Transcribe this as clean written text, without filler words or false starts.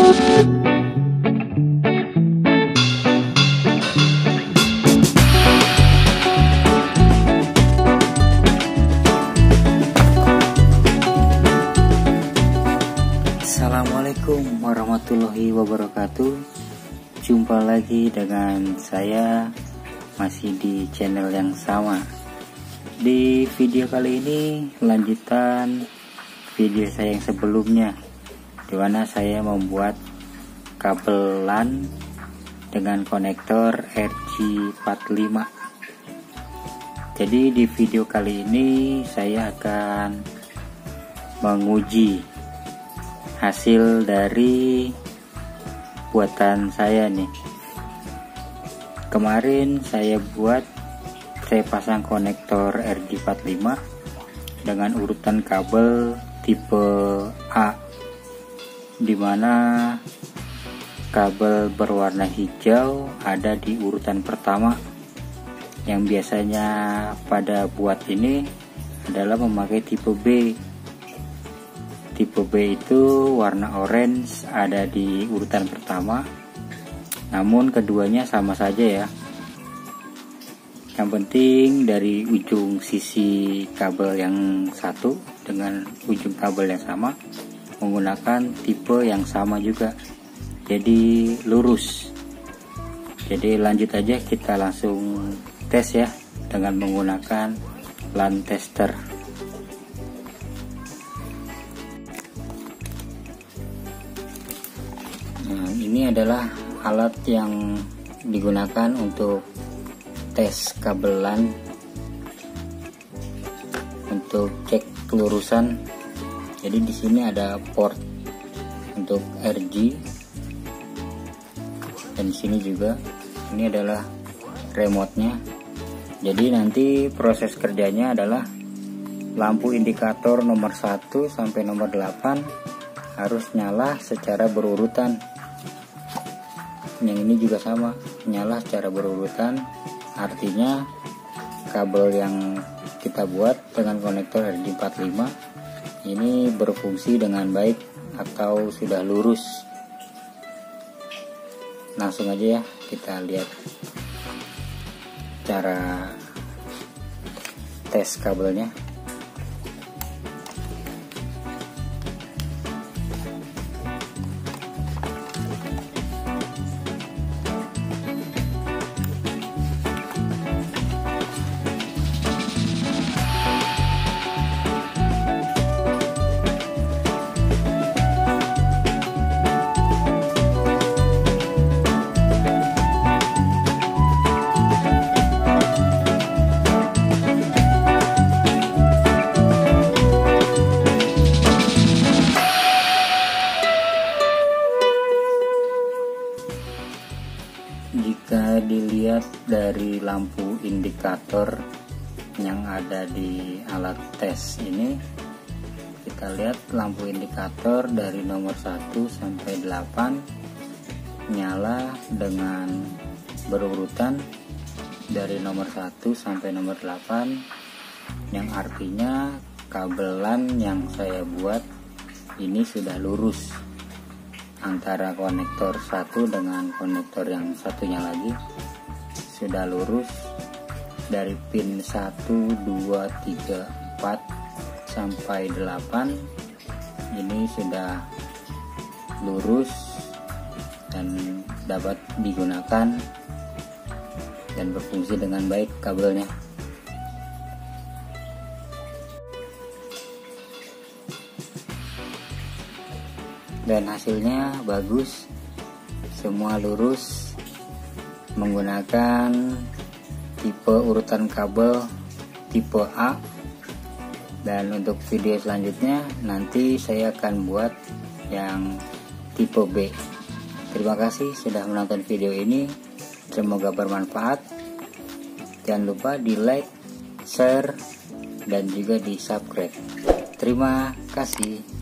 Assalamualaikum warahmatullahi wabarakatuh. Jumpa lagi dengan saya, masih di channel yang sama. Di video kali ini lanjutan video saya yang sebelumnya, di mana saya membuat kabel LAN dengan konektor RJ45. Jadi di video kali ini saya akan menguji hasil dari buatan saya nih. Kemarin saya pasang konektor RJ45 dengan urutan kabel tipe A, dimana kabel berwarna hijau ada di urutan pertama. Yang biasanya pada buat ini adalah memakai tipe B. Tipe B itu warna orange ada di urutan pertama, namun keduanya sama saja ya. Yang penting dari ujung sisi kabel yang satu dengan ujung kabel yang sama menggunakan tipe yang sama juga, jadi lurus. Jadi lanjut aja, kita langsung tes ya dengan menggunakan LAN tester. Nah, ini adalah alat yang digunakan untuk tes kabel LAN, untuk cek kelurusan. Jadi di sini ada port untuk RG, dan di sini juga ini adalah remote-nya. Jadi nanti proses kerjanya adalah lampu indikator nomor 1 sampai nomor 8 harus nyala secara berurutan. Yang ini juga sama, nyala secara berurutan. Artinya kabel yang kita buat dengan konektor RJ45 ini berfungsi dengan baik atau sudah lurus. Langsung aja ya kita lihat cara tes kabelnya. Jika dilihat dari lampu indikator yang ada di alat tes ini, kita lihat lampu indikator dari nomor 1 sampai 8 nyala dengan berurutan dari nomor 1 sampai nomor 8, yang artinya kabel LAN yang saya buat ini sudah lurus antara konektor satu dengan konektor yang satunya lagi, sudah lurus dari pin 1, 2, 3, 4 sampai 8. Ini sudah lurus dan dapat digunakan dan berfungsi dengan baik kabelnya. Dan hasilnya bagus, semua lurus menggunakan tipe urutan kabel tipe A. Dan untuk video selanjutnya nanti saya akan buat yang tipe B. Terima kasih sudah menonton video ini, semoga bermanfaat. Jangan lupa di like, share, dan juga di subscribe. Terima kasih.